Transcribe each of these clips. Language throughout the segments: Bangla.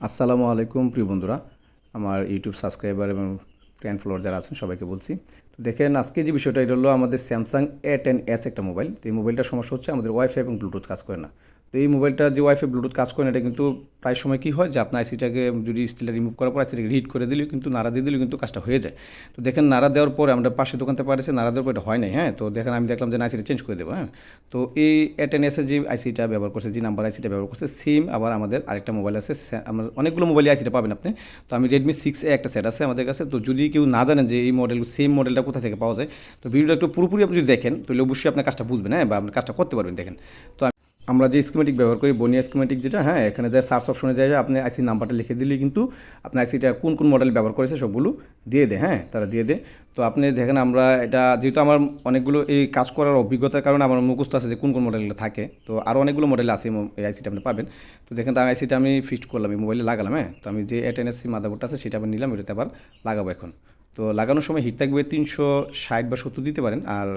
আসসালামু আলাইকুম প্রিয় বন্ধুরা, আমার ইউটিউব সাবস্ক্রাইবার এবং ফ্রেন্ড ফলোয়ার যারা আছেন সবাইকে বলছি। তো দেখেন, আজকে যে বিষয়টা এটা হলো আমাদের স্যামসাং A10s একটা মোবাইল। তো এই মোবাইলটার সমস্যা হচ্ছে আমাদের ওয়াইফাই এবং ব্লুটুথ কাজ করে না। তো এই মোবাইলটা যে ওয়াইফাই ব্লুটুথ কাজ করে না, এটা কিন্তু প্রায় সময় কী হয় যে আপনার আইসিটাকে যদি স্টিলটা রিমুভ করার পর আইসিটাকে রিড করে দিলেও কিন্তু নাড়া দিয়ে দিলেও কিন্তু কাজটা হয়ে যায়। তো দেখেন, নাড়া দেওয়ার পরে আমরা পাশে দোকানতে পাঠিয়েছি, নাড়া দেওয়ার পর এটা হয় নাই। হ্যাঁ, তো দেখেন আমি দেখলাম যে না, আইসিটা চেঞ্জ করে দেবো। হ্যাঁ, তো এই A10s যে আইসিটা ব্যবহার করছে, যে নাম্বার আইসিটা ব্যবহার করছে সেম আবার আমাদের আরেকটা মোবাইল আছে। আমার অনেকগুলো মোবাইলে আইসিটা পাবেন আপনি। তো আমি Redmi 6A একটা সেট আছে আমাদের কাছে। তো যদি কেউ না জানেন যে এই মডেল সেম মডেলটা কোথা থেকে পাওয়া যায়, তো ভিডিওটা একটু পুরোপুরি আপনি যদি দেখেন তাহলে অবশ্যই আপনার কাজটা বুঝবেন, হ্যাঁ, বা আপনি কাজটা করতে পারবেন। দেখেন, তো আমরা যে স্কিমেটিক ব্যবহার করি, বনিয়া স্কিমেটিক যেটা, হ্যাঁ, এখানে যায় সার্চ অপশনে যায় আপনি আইসি নাম্বারটা লিখে দিলেই কিন্তু আপনার আইসিটা কোন কোন মডেল ব্যবহার করেছে সবগুলো দিয়ে দেয়। হ্যাঁ, তারা দিয়ে দেয়। তো আপনি দেখেন, আমরা এটা যেহেতু আমার অনেকগুলো এই কাজ করার অভিজ্ঞতার কারণে আমার মুখস্থ আছে যে কোন কোন মডেলগুলো থাকে। তো আরও অনেকগুলো মডেল আছে এই আইসিটা আপনি পাবেন। তো দেখেন, তার আইসিটা আমি ফিক্সড করলাম, এই মোবাইলে লাগালাম। হ্যাঁ, তো আমি যে A10s মাদারবোর্ডটা আছে সেটা আবার নিলাম, এটাতে আবার লাগাবো এখন। তো লাগানোর সময় হিট থাকবে 360 বা 70 দিতে পারেন, আর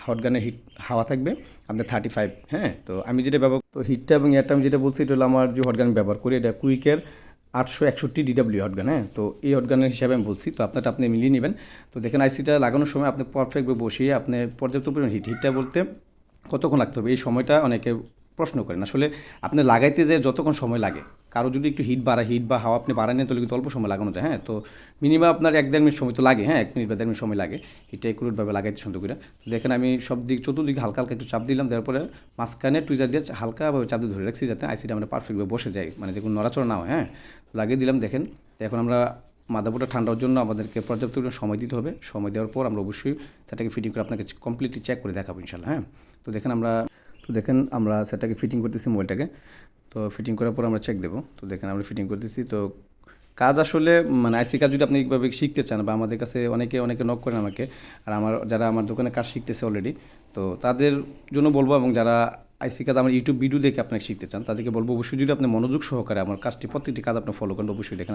হট গানের হিট হাওয়া থাকবে আপনার 35। হ্যাঁ, তো আমি যেটা ব্যবহার, তো হিটটা এবং এয়ারটা আমি যেটা বলছি এটা হলো আমার যে হট গান ব্যবহার করি, এটা কুইকের 861 DW হট গান। হ্যাঁ, তো এই হট গানের হিসাবে আমি বলছি, তো আপনারটা আপনি মিলিয়ে নেবেন। তো দেখেন, আইসিটা লাগানোর সময় আপনি পারফেক্টভাবে বসিয়ে আপনি পর্যাপ্ত পরিমাণ হিটটা বলতে কতক্ষণ লাগতে হবে এই সময়টা অনেকে প্রশ্ন করেন। আসলে আপনি লাগাইতে যে যতক্ষণ সময় লাগে, কারো যদি একটু হিট বা হাওয়া আপনি বাড়ান তাহলে কিন্তু অল্প সময় লাগানো যায়। হ্যাঁ, তো মিনিমাম আপনার 1-1.5 মিনিট সময় তো লাগে। হ্যাঁ, 1 মিনিট বা 1.5 মিনিট সময় লাগে হিটটা একুরেটভাবে লাগাইতে সুন্দর করে। দেখেন, আমি সব দিক চতুর্দিকে হালকা হালকা একটু চাপ দিলাম, দেওয়ার পরে মাঝখানে টুইজার দিয়ে হালকাভাবে চাপ দিয়ে ধরে রাখছি যাতে আইসিটা আমরা পারফেক্টভাবে বসে যায়, মানে যে কোনো নড়াচড়া না হয়। হ্যাঁ, লাগিয়ে দিলাম। দেখেন, এখন আমরা মাদারবোর্ডটা ঠান্ডার জন্য আমাদেরকে পর্যাপ্ত পরিমাণ সময় দিতে হবে। সময় দেওয়ার পর আমরা অবশ্যই সেটাকে ফিটিং করে আপনাকে কমপ্লিটলি চেক করে দেখাবো ইনশাল্লাহ। হ্যাঁ, তো দেখেন আমরা সেটাকে ফিটিং করতেছি মোবাইলটাকে। তো ফিটিং করার পর আমরা চেক দেবো। তো দেখেন আমরা ফিটিং করতেছি। তো কাজ আসলে মানে আইসি কাজ যদি আপনি এইভাবে শিখতে চান, বা আমাদের কাছে অনেকে অনেকে নক করেন আমাকে, আর যারা আমার দোকানে কাজ শিখতেছে অলরেডি, তো তাদের জন্য বলবো, এবং যারা আইসি কাজ আমার ইউটিউব ভিডিও দেখে আপনাকে শিখতে চান তাদেরকে বলবো, অবশ্যই যদি আপনি মনোযোগ সহকারে আমার কাজটি প্রত্যেকটি কাজ আপনি ফলো করেন, অবশ্যই দেখেন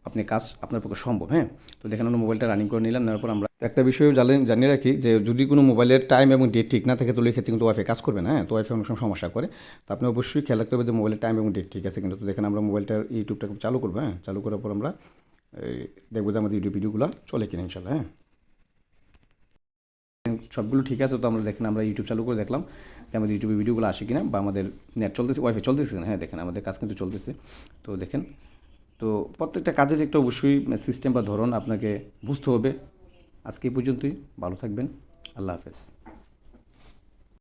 আপনি কাজ আপনার পক্ষে সম্ভব। হ্যাঁ, তো দেখেন আমরা মোবাইলটা রানিং করে নিলাম। নেওয়ার পর আমরা একটা বিষয় জানিয়ে রাখি যে যদি কোনো মোবাইলের টাইম এবং ডেট ঠিক না থাকে তাহলে ক্ষেত্রে কিন্তু ওয়াইফাই কাজ করবে না। হ্যাঁ, তো ওয়াইফাই অনেক সময় সমস্যা করে। তো আপনি অবশ্যই খেয়াল রাখতে হবে যে মোবাইলের টাইম এবং ডেট ঠিক আছে কিন্তু। তো দেখেন আমরা মোবাইলটার ইউটিউবটাকে চালু করবো। হ্যাঁ, চালু করার পর আমরা দেখবো যে আমাদের ইউটিউব ভিডিওগুলো চলে কিনা ইনশাল্লাহ। হ্যাঁ, সবগুলো ঠিক আছে। তো আমরা দেখেন, আমরা ইউটিউব চালু করে দেখলাম যে আমাদের ইউটিউবে ভিডিওগুলো আসে কিনা, বা আমাদের নেট চলতেছে, ওয়াইফাই চলতেছে কিনা। হ্যাঁ, দেখেন আমাদের কাজ কিন্তু চলতেছে। তো দেখেন, তো প্রত্যেকটা কাজের একটা অবশ্যই সিস্টেম বা ধরন আপনাকে বুঝতে হবে। আজকে এই পর্যন্তই, ভালো থাকবেন, আল্লাহ হাফেজ।